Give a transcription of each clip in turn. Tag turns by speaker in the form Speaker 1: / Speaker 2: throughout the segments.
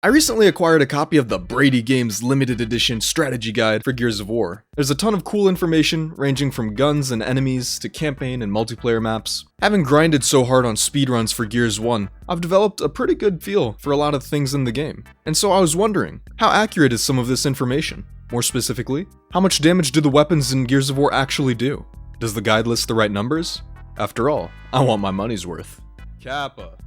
Speaker 1: I recently acquired a copy of the Brady Games limited edition strategy guide for Gears of War. There's a ton of cool information ranging from guns and enemies to campaign and multiplayer maps. Having grinded so hard on speedruns for Gears 1, I've developed a pretty good feel for a lot of things in the game. And so I was wondering, how accurate is some of this information? More specifically, how much damage do the weapons in Gears of War actually do? Does the guide list the right numbers? After all, I want my money's worth. Kappa.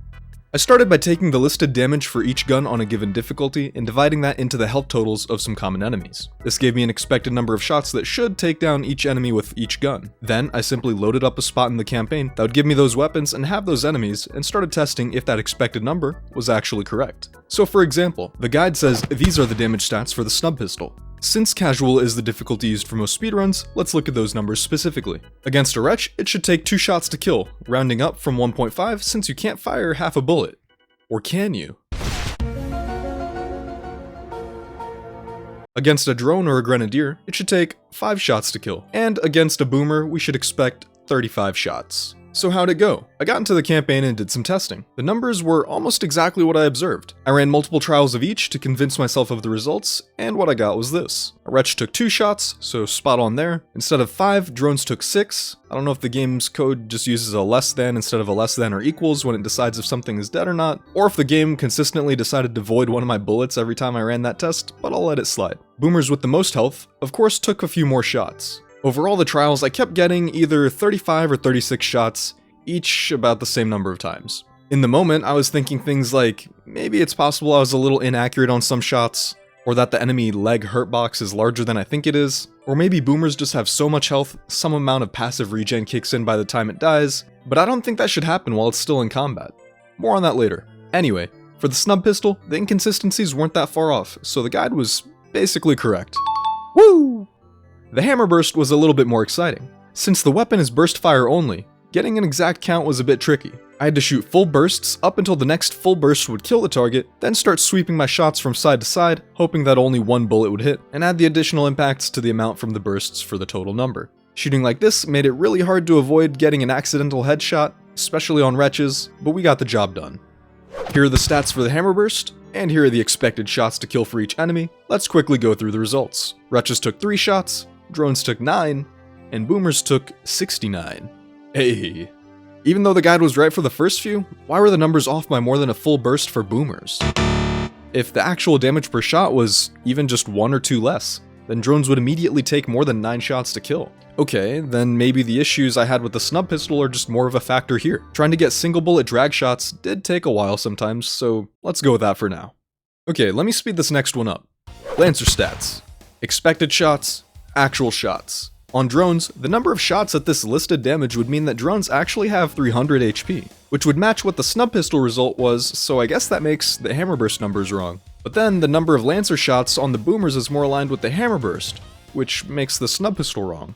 Speaker 1: I started by taking the listed damage for each gun on a given difficulty and dividing that into the health totals of some common enemies. This gave me an expected number of shots that should take down each enemy with each gun. Then, I simply loaded up a spot in the campaign that would give me those weapons and have those enemies, and started testing if that expected number was actually correct. So for example, the guide says these are the damage stats for the Snub Pistol. Since casual is the difficulty used for most speedruns, let's look at those numbers specifically. Against a wretch, it should take 2 shots to kill, rounding up from 1.5 since you can't fire half a bullet. Or can you? Against a drone or a grenadier, it should take 5 shots to kill. And against a boomer, we should expect 35 shots. So how'd it go? I got into the campaign and did some testing. The numbers were almost exactly what I observed. I ran multiple trials of each to convince myself of the results, and what I got was this. A wretch took 2 shots, so spot on there. Instead of 5, drones took 6. I don't know if the game's code just uses a less than instead of a less than or equals when it decides if something is dead or not, or if the game consistently decided to void one of my bullets every time I ran that test, but I'll let it slide. Boomers with the most health, of course, took a few more shots. Over all the trials, I kept getting either 35 or 36 shots, each about the same number of times. In the moment, I was thinking things like, maybe it's possible I was a little inaccurate on some shots, or that the enemy leg hurt box is larger than I think it is, or maybe boomers just have so much health, some amount of passive regen kicks in by the time it dies, but I don't think that should happen while it's still in combat. More on that later. Anyway, for the Snub Pistol, the inconsistencies weren't that far off, so the guide was basically correct. Woo! The Hammerburst was a little bit more exciting. Since the weapon is burst fire only, getting an exact count was a bit tricky. I had to shoot full bursts up until the next full burst would kill the target, then start sweeping my shots from side to side, hoping that only one bullet would hit, and add the additional impacts to the amount from the bursts for the total number. Shooting like this made it really hard to avoid getting an accidental headshot, especially on wretches, but we got the job done. Here are the stats for the Hammerburst, and here are the expected shots to kill for each enemy. Let's quickly go through the results. Wretches took 3 shots, drones took 9, and boomers took 69. Hey. Even though the guide was right for the first few, why were the numbers off by more than a full burst for boomers? If the actual damage per shot was even just 1 or 2 less, then drones would immediately take more than 9 shots to kill. Okay, then maybe the issues I had with the Snub Pistol are just more of a factor here. Trying to get single bullet drag shots did take a while sometimes, so let's go with that for now. Okay, let me speed this next one up. Lancer stats. Expected shots, actual shots. On drones, the number of shots at this listed damage would mean that drones actually have 300 HP, which would match what the Snub Pistol result was, so I guess that makes the Hammerburst numbers wrong. But then the number of Lancer shots on the boomers is more aligned with the Hammerburst, which makes the Snub Pistol wrong.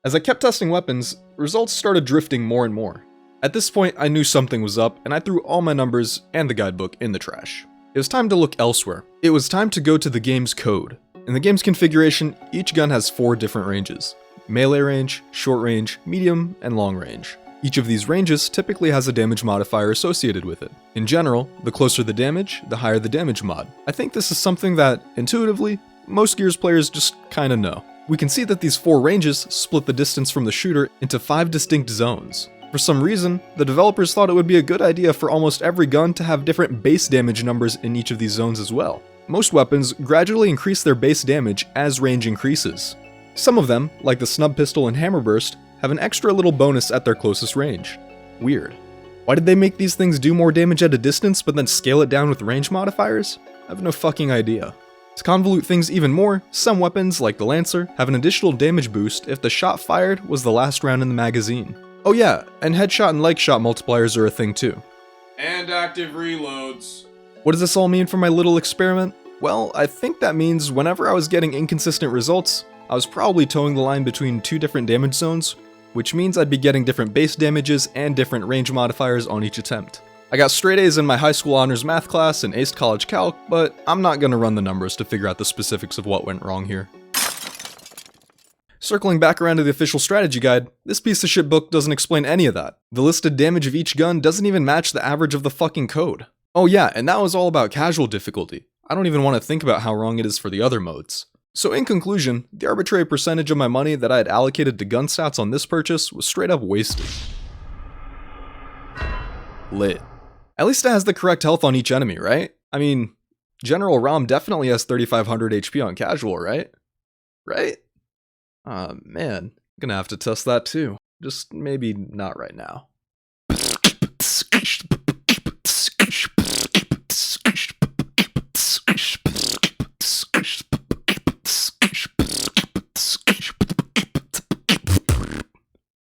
Speaker 1: As I kept testing weapons, results started drifting more and more. At this point, I knew something was up, and I threw all my numbers and the guidebook in the trash. It was time to look elsewhere. It was time to go to the game's code. In the game's configuration, each gun has 4 different ranges: melee range, short range, medium, and long range. Each of these ranges typically has a damage modifier associated with it. In general, the closer the damage, the higher the damage mod. I think this is something that, intuitively, most Gears players just kinda know. We can see that these 4 ranges split the distance from the shooter into 5 distinct zones. For some reason, the developers thought it would be a good idea for almost every gun to have different base damage numbers in each of these zones as well. Most weapons gradually increase their base damage as range increases. Some of them, like the Snub Pistol and Hammerburst, have an extra little bonus at their closest range. Weird. Why did they make these things do more damage at a distance but then scale it down with range modifiers? I have no fucking idea. To convolute things even more, some weapons, like the Lancer, have an additional damage boost if the shot fired was the last round in the magazine. Oh yeah, and headshot and leg shot multipliers are a thing too.
Speaker 2: And active reloads.
Speaker 1: What does this all mean for my little experiment? Well, I think that means whenever I was getting inconsistent results, I was probably towing the line between 2 different damage zones, which means I'd be getting different base damages and different range modifiers on each attempt. I got straight A's in my high school honors math class and aced college calc, but I'm not gonna run the numbers to figure out the specifics of what went wrong here. Circling back around to the official strategy guide, this piece of shit book doesn't explain any of that. The listed damage of each gun doesn't even match the average of the fucking code. Oh yeah, and that was all about casual difficulty. I don't even want to think about how wrong it is for the other modes. So in conclusion, the arbitrary percentage of my money that I had allocated to gun stats on this purchase was straight up wasted. Lit. At least it has the correct health on each enemy, right? I mean, General Rom definitely has 3500 HP on casual, right? Right? Man, gonna have to test that too. Just maybe not right now.